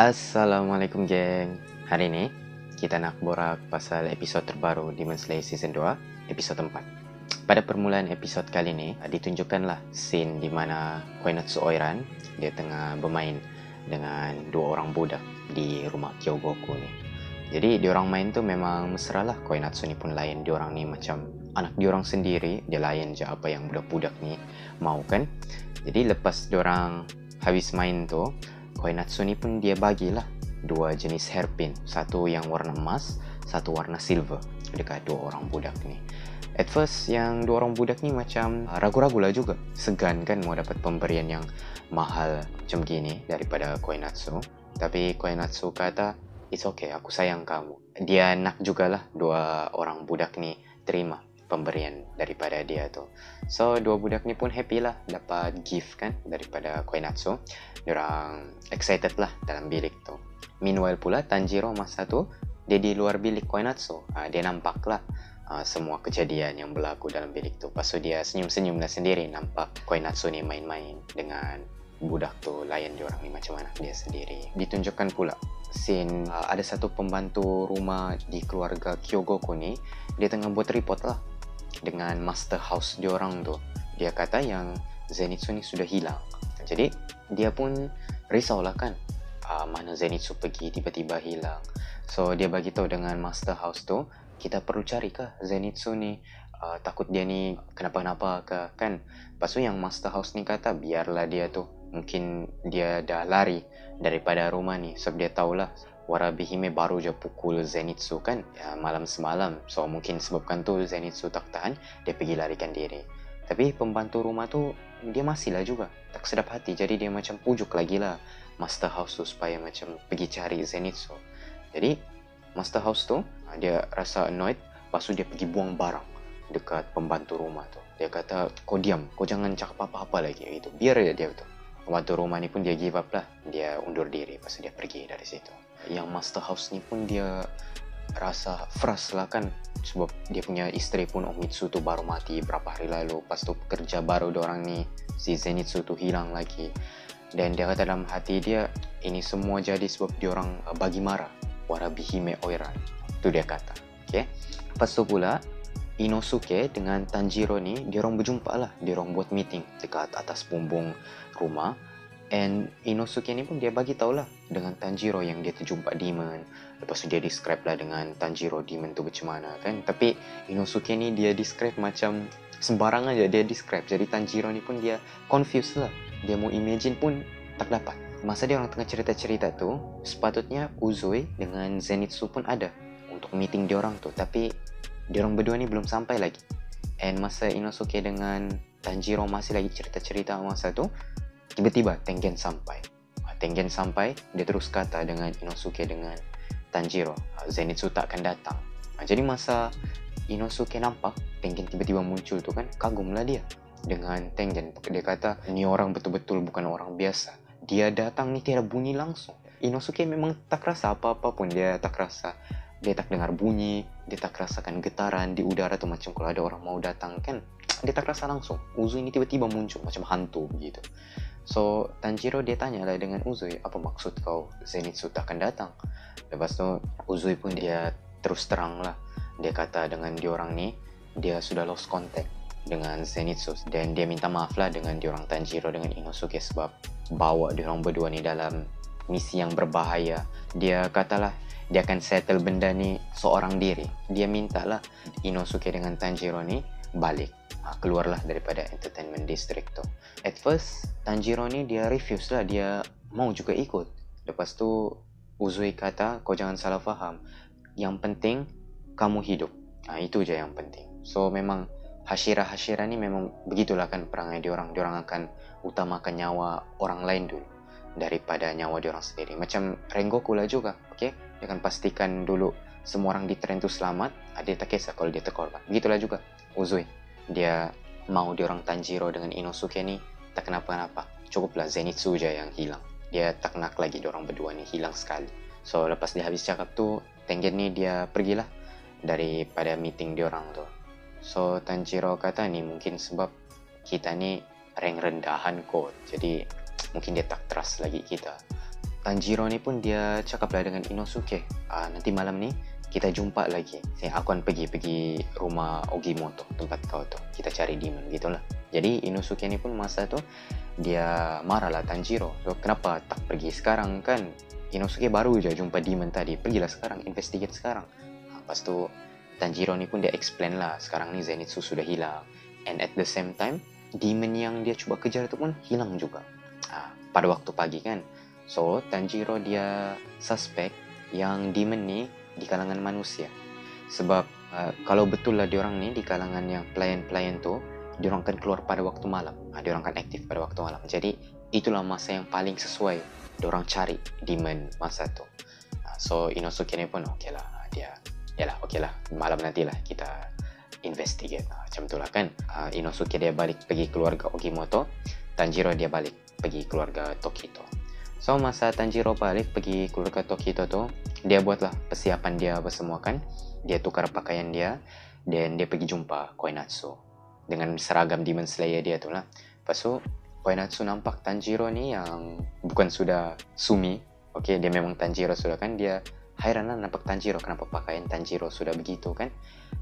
Assalamualaikum geng. Hari ini kita nak borak pasal episod terbaru Demon Slayer Season 2, episod 4. Pada permulaan episod kali ini ditunjukkanlah scene di mana Koinatsu Oiran dia tengah bermain dengan dua orang budak di rumah Kyogoku ni. Jadi diorang main tu memang mesra lah. Koinatsu ni pun layan diorang ni macam anak diorang sendiri. Dia layan je apa yang budak-budak ni mau kan. Jadi lepas diorang habis main tu, Koinatsu ni pun dia bagilah dua jenis hairpin, satu yang warna emas, satu warna silver dekat dua orang budak ni. At first yang dua orang budak ni macam ragu-ragu lah juga, segan kan mau dapat pemberian yang mahal macam gini daripada Koinatsu. Tapi Koinatsu kata, it's okay, aku sayang kamu. Dia nak jugalah dua orang budak ni terima pemberian daripada dia tu. So dua budak ni pun happy lah dapat gift kan daripada Koinatsu. Diorang excited lah dalam bilik tu. Meanwhile pula Tanjiro masa tu dia di luar bilik Koinatsu. Dia nampak lah semua kejadian yang berlaku dalam bilik tu. Lepas tu dia senyum-senyum lah sendiri nampak Koinatsu ni main-main dengan budak tu, layan diorang ni macam mana dia sendiri. Ditunjukkan pula scene ada satu pembantu rumah di keluarga Kyogoku ni, dia tengah buat report lah dengan master house diorang tu. Dia kata yang Zenitsu ni sudah hilang. Jadi dia pun risau lah kan, mana Zenitsu pergi tiba-tiba hilang. So dia bagi tahu dengan master house tu, kita perlu cari kah Zenitsu ni, takut dia ni kenapa-kenapa ke kan. Lepas tu yang master house ni kata biarlah dia tu, mungkin dia dah lari daripada rumah ni. Sebab dia tahulah Warabihime baru je pukul Zenitsu kan ya, malam semalam. So mungkin sebabkan tu Zenitsu tak tahan, dia pergi larikan diri. Tapi pembantu rumah tu dia masih lah juga tak sedap hati. Jadi dia macam pujuk lagi lah master house tu supaya macam pergi cari Zenitsu. Jadi master house tu dia rasa annoyed. Lepas tu dia pergi buang barang dekat pembantu rumah tu. Dia kata, kau diam, kau jangan cakap apa-apa lagi gitu. Biar dia tu. Pembantu rumah ni pun dia give up lah. Dia undur diri. Lepas tu dia pergi dari situ. Yang master house ni pun dia rasa frust lah kan. Sebab dia punya isteri pun Omitsu tu baru mati berapa hari lalu. Lepas tu pekerja baru diorang ni, si Zenitsu tu hilang lagi. Dan dia kata dalam hati dia, ini semua jadi sebab diorang bagi marah Warabihime Oiran. Tu dia kata. Okay. Lepas tu pula Inosuke dengan Tanjiro ni diorang berjumpa lah. Diorang buat meeting dekat atas bumbung rumah. And Inosuke ni pun dia bagi tahulah dengan Tanjiro yang dia terjumpa demon. Lepas tu dia describe lah dengan Tanjiro demon tu macam mana kan. Tapi Inosuke ni dia describe macam sembarang aja dia describe. Jadi Tanjiro ni pun dia confused lah. Dia mau imagine pun tak dapat. Masa dia orang tengah cerita-cerita tu, sepatutnya Uzui dengan Zenitsu pun ada untuk meeting diorang tu. Tapi diorang berdua ni belum sampai lagi. And masa Inosuke dengan Tanjiro masih lagi cerita-cerita masa tu, tiba-tiba Tengen sampai. Tengen sampai, dia terus kata dengan Inosuke dengan Tanjiro, Zenitsu tak akan datang. Jadi masa Inosuke nampak Tengen tiba-tiba muncul tu kan, kagumlah dia dengan Tengen. Dia kata, ni orang betul-betul bukan orang biasa. Dia datang ni tiada bunyi langsung. Inosuke memang tak rasa apa-apa pun. Dia tak rasa, dia tak dengar bunyi, dia tak rasakan getaran di udara tu macam kalau ada orang mau datang kan. Dia tak rasa langsung. Uzui ini tiba-tiba muncul macam hantu begitu. So Tanjiro dia tanya lah dengan Uzui, apa maksud kau Zenitsu tak akan datang? Lepas tu Uzui pun dia terus terang lah. Dia kata dengan diorang ni, dia sudah lost contact dengan Zenitsu. Dan dia minta maaf lah dengan diorang Tanjiro dengan Inosuke sebab bawa diorang berdua ni dalam misi yang berbahaya. Dia katalah dia akan settle benda ni seorang diri. Dia minta lah Inosuke dengan Tanjiro ni balik, keluarlah daripada entertainment district tu. At first Tanjiro ni dia refuse lah, dia mau juga ikut. Lepas tu Uzui kata, kau jangan salah faham, yang penting kamu hidup. Itu je yang penting. So memang Hashira ni memang begitulah kan perangai diorang. Diorang akan utamakan nyawa orang lain dulu daripada nyawa diorang sendiri. Macam Rengoku lah juga, okay? Dia akan pastikan dulu semua orang di tren tu selamat. Dia tak kisah kalau dia terkorban. Begitulah juga Uzui. Dia mau diorang Tanjiro dengan Inosuke ni tak kenapa-kenapa. Cukuplah Zenitsu je yang hilang. Dia tak nak lagi diorang berdua ni hilang sekali. So lepas dia habis cakap tu, Tengen ni dia pergilah daripada meeting diorang tu. So Tanjiro kata ni mungkin sebab kita ni rank rendahan kot. Jadi mungkin dia tak trust lagi kita. Tanjiro ni pun dia cakap lah dengan Inosuke, nanti malam ni kita jumpa lagi. Aku akan pergi rumah Ogimoto, tempat kau tu. Kita cari demon gitulah. Jadi Inosuke ni pun masa tu dia marah lah Tanjiro. So kenapa tak pergi sekarang kan? Inosuke baru je jumpa demon tadi. Pergilah sekarang, investigate sekarang. Lepas tu Tanjiro ni pun dia explain lah, sekarang ni Zenitsu sudah hilang. And at the same time, demon yang dia cuba kejar tu pun hilang juga. Pada waktu pagi kan. So Tanjiro dia suspect yang demon ni di kalangan manusia. Sebab kalau betul lah diorang ni di kalangan yang pelayan-pelayan tu, diorang akan keluar pada waktu malam. Diorang akan aktif pada waktu malam. Jadi itulah masa yang paling sesuai diorang cari demon masa tu. So Inosuke ni pun okey lah, dia yalah okey lah, malam nantilah kita investigate. Macam tu lah kan. Inosuke dia balik pergi keluarga Ogimoto, Tanjiro dia balik pergi keluarga Tokito. So masa Tanjiro balik pergi keluarga Tokito tu, dia buatlah persiapan dia bersemua kan. Dia tukar pakaian dia, dan dia pergi jumpa Koinatsu dengan seragam Demon Slayer dia tu lah. Lepas tu Koinatsu nampak Tanjiro ni yang bukan sudah Sumi. Okay, dia memang Tanjiro sudah kan. Dia hairan lah nampak Tanjiro, kenapa pakaian Tanjiro sudah begitu kan.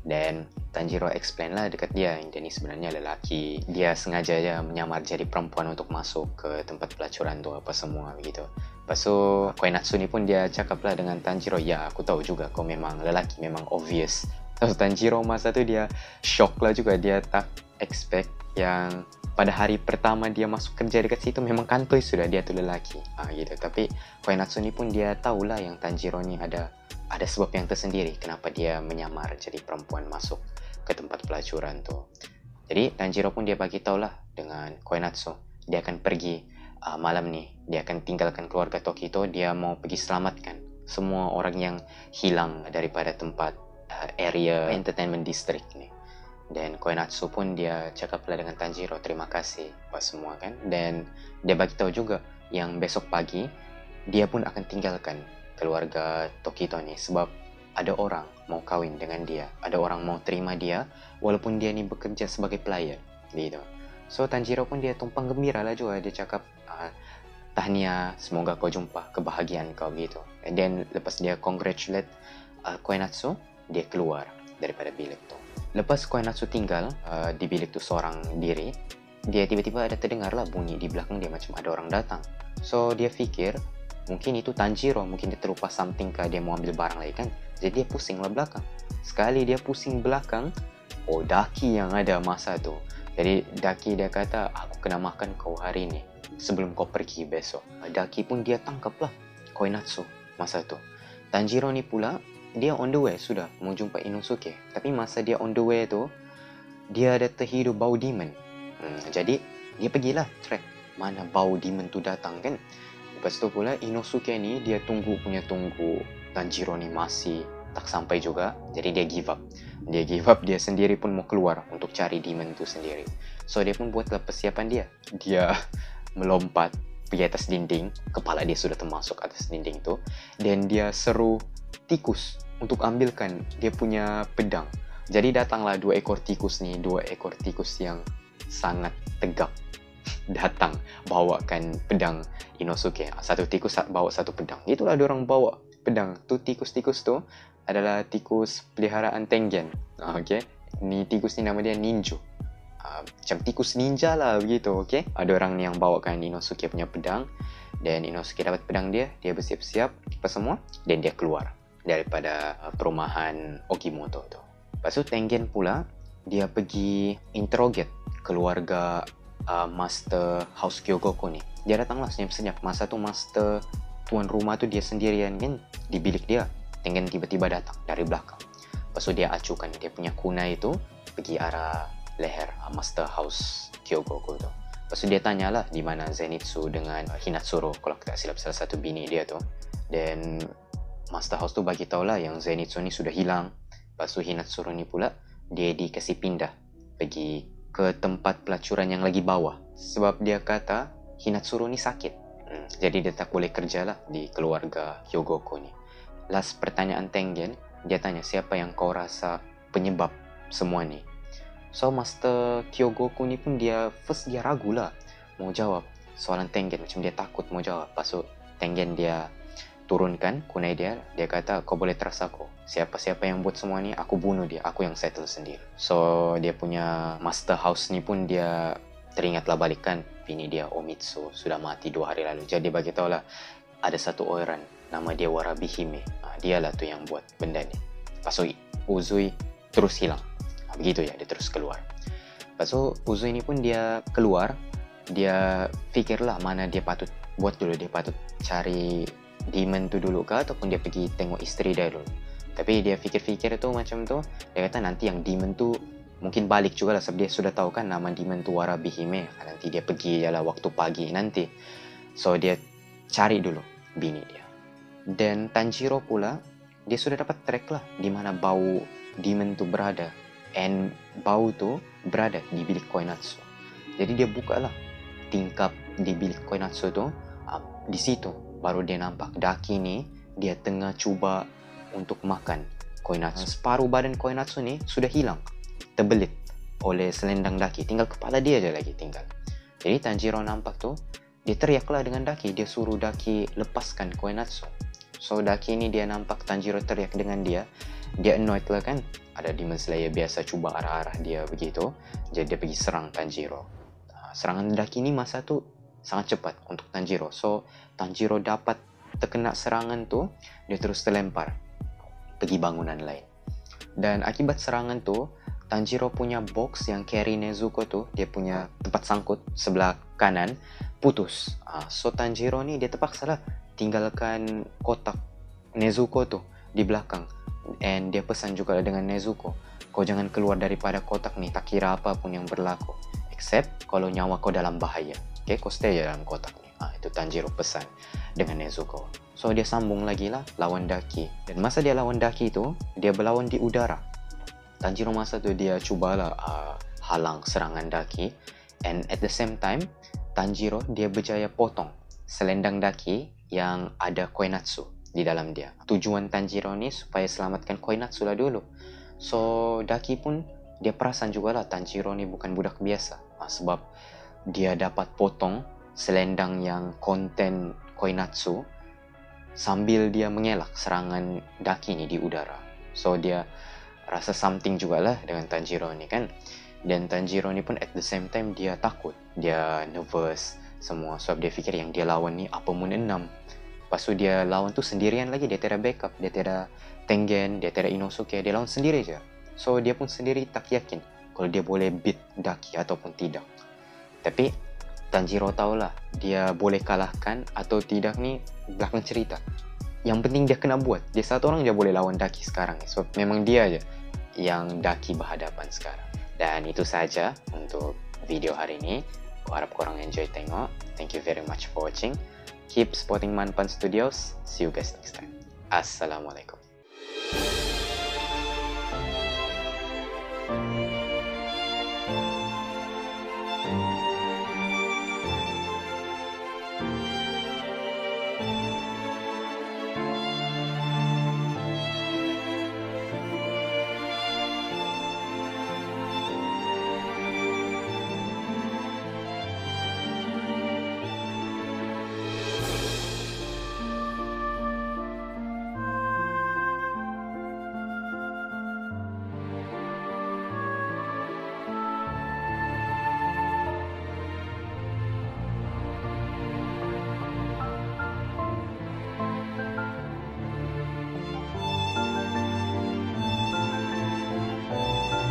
Dan Tanjiro explain lah dekat dia, dia ni sebenarnya lelaki. Dia sengaja je menyamar jadi perempuan untuk masuk ke tempat pelacuran tu apa semua begitu. Lepas tu Koinatsu ni pun dia cakap lah dengan Tanjiro, ya aku tahu juga kau memang lelaki, memang obvious. Terus Tanjiro masa tu dia shock lah juga. Dia tak expect yang pada hari pertama dia masuk kerja dekat situ memang kantoi sudah dia tu lelaki. Gitu. Tapi Koinatsu ni pun dia tahulah yang Tanjiro ni ada sebab yang tersendiri kenapa dia menyamar jadi perempuan masuk ke tempat pelacuran tu. Jadi Tanjiro pun dia bagi tahulah dengan Koinatsu, dia akan pergi malam ni, dia akan tinggalkan keluarga Tokito, dia mau pergi selamatkan semua orang yang hilang daripada tempat area entertainment district ni. Dan Koinatsu pun dia cakap pula dengan Tanjiro, terima kasih buat semua kan. Dan dia bagi tahu juga yang besok pagi dia pun akan tinggalkan keluarga Tokito ni sebab ada orang mau kahwin dengan dia, ada orang mau terima dia walaupun dia ni bekerja sebagai pelayan gitu. So Tanjiro pun dia tumpang gembira lah juga. Dia cakap tahniah, semoga kau jumpa kebahagiaan kau gitu. And then lepas dia congratulate Koinatsu, dia keluar daripada bilik tu. Lepas Koinatsu tinggal di bilik tu seorang diri, dia tiba-tiba ada terdengar lah bunyi di belakang dia macam ada orang datang. So dia fikir mungkin itu Tanjiro, mungkin dia terlupa something kah, dia mau ambil barang lagi kan. Jadi dia pusing lah belakang. Sekali dia pusing belakang, Daki yang ada masa tu. Jadi Daki dia kata, aku kena makan kau hari ni sebelum kau pergi besok. Daki pun dia tangkap lah Koinatsu masa tu. Tanjiro ni pula dia on the way sudah mau jumpa Inosuke. Tapi masa dia on the way tu, dia ada terhirup bau demon. Jadi dia pergilah track mana bau demon tu datang kan. Lepas tu pula Inosuke ni dia tunggu Tanjiro ni masih tak sampai juga. Jadi dia give up. Dia sendiri pun mau keluar untuk cari demon tu sendiri. So dia pun buatlah persiapan dia. Dia melompat pergi atas dinding. Kepala dia sudah termasuk atas dinding tu. Dan dia seru tikus untuk ambilkan dia punya pedang. Jadi datanglah dua ekor tikus yang sangat tegap datang bawakan pedang Inosuke. Satu tikus bawa satu pedang. Itulah dia orang bawa pedang. Tu tikus-tikus tu adalah tikus peliharaan Tengen. Okay. Ni tikus ni nama dia Ninju. Macam tikus ninja lah begitu. Okay. Ada orang yang bawakan Inosuke punya pedang. Dan Inosuke dapat pedang dia bersiap-siap apa semua. Dan dia keluar daripada perumahan Ogimoto tu. Lepas tu Tengen pula dia pergi interrogate keluarga Master House Kyogoku ni. Dia datanglah senyap-senyap. Masa tu Master tuan rumah tu dia sendirian kan di bilik dia. Tengen tiba-tiba datang dari belakang. Lepas tu dia acukan dia punya kunai itu pergi arah leher Master House Kyogoku tu. Lepas tu dia tanyalah di mana Zenitsu dengan Hinatsuru, kalau tak silap salah satu bini dia tu. Dan Master House tu bagi tahulah yang Zenitsu ni sudah hilang. Lepas tu Hinatsuru ni pula dia dikasih pindah pergi ke tempat pelacuran yang lagi bawah. Sebab dia kata Hinatsuru ni sakit. Jadi dia tak boleh kerja lah di keluarga Kyogoku ni. Last pertanyaan Tengen, dia tanya siapa yang kau rasa penyebab semua ni. So Master Kyogoku ni pun dia first dia ragu lah mau jawab soalan Tengen. Macam dia takut mau jawab. Lepas tu Tengen dia turunkan kunai dia kata kau boleh trust aku, siapa-siapa yang buat semua ni aku bunuh dia, aku yang settle sendiri. So dia punya master house ni pun dia teringatlah balik kan, bini dia Omitsu sudah mati 2 hari lalu. Jadi dia bagi tahu lah ada satu orang nama dia Warabihime, dialah tu yang buat benda ni. Lepas tu Uzui terus hilang, begitu ya, dia terus keluar. Lepas tu Uzui ni pun dia keluar, dia fikirlah mana dia patut buat dulu, dia patut cari demon tu dulu ke ataupun dia pergi tengok isteri dia dulu. Tapi dia fikir-fikir tu macam tu, dia kata nanti yang demon tu mungkin balik juga lah, sebab dia sudah tahu kan nama demon tu Warabihime, nanti dia pergi lah waktu pagi nanti. So dia cari dulu bini dia. Dan Tanjiro pula dia sudah dapat track lah di mana bau demon tu berada, and bau tu berada di bilik Koinatsu. Jadi dia buka lah tingkap di bilik Koinatsu tu, di situ baru dia nampak Daki ni dia tengah cuba untuk makan Koinatsu. Separuh badan Koinatsu ni sudah hilang, terbelit oleh selendang Daki, tinggal kepala dia je lagi tinggal. Jadi Tanjiro nampak tu, dia teriaklah dengan Daki, dia suruh Daki lepaskan Koinatsu. So Daki ni dia nampak Tanjiro teriak dengan dia annoyed lah kan, ada Demon Slayer biasa cuba arah-arah dia begitu, jadi dia pergi serang Tanjiro. Serangan Daki ni masa tu sangat cepat untuk Tanjiro. So Tanjiro dapat terkena serangan tu, dia terus terlempar pergi bangunan lain. Dan akibat serangan tu, Tanjiro punya box yang carry Nezuko tu, dia punya tempat sangkut sebelah kanan putus. So Tanjiro ni dia terpaksa lah tinggalkan kotak Nezuko tu di belakang, and dia pesan juga dengan Nezuko, kau jangan keluar daripada kotak ni, tak kira apapun yang berlaku, except kalau nyawa kau dalam bahaya. Okay, kau stay dalam kotak ni. Itu Tanjiro pesan dengan Nezuko. So dia sambung lagi lah lawan Daki, dan masa dia lawan Daki tu, dia berlawan di udara. Tanjiro masa tu dia cubalah halang serangan Daki, and at the same time Tanjiro dia berjaya potong selendang Daki yang ada Koinatsu di dalam dia. Tujuan Tanjiro ni supaya selamatkan Koinatsu lah dulu. So Daki pun dia perasan jugalah Tanjiro ni bukan budak biasa, sebab dia dapat potong selendang yang konten Koinatsu sambil dia mengelak serangan Daki ni di udara. So dia rasa something jugalah dengan Tanjiro ni kan. Dan Tanjiro ni pun at the same time dia takut, dia nervous semua, sebab dia fikir yang dia lawan ni apa mun 6. Lepas tu dia lawan tu sendirian lagi, dia tiada backup, dia tiada Tengen, dia tiada Inosuke, dia lawan sendiri je. So dia pun sendiri tak yakin kalau dia boleh beat Daki ataupun tidak. Tapi Tanjiro tahulah dia boleh kalahkan atau tidak ni belakang cerita. Yang penting dia kena buat. Dia satu orang je boleh lawan Daki sekarang, sebab memang dia je yang Daki berhadapan sekarang. Dan itu saja untuk video hari ini. Aku harap korang enjoy tengok. Thank you very much for watching. Keep supporting Manpan Studios. See you guys next time. Assalamualaikum.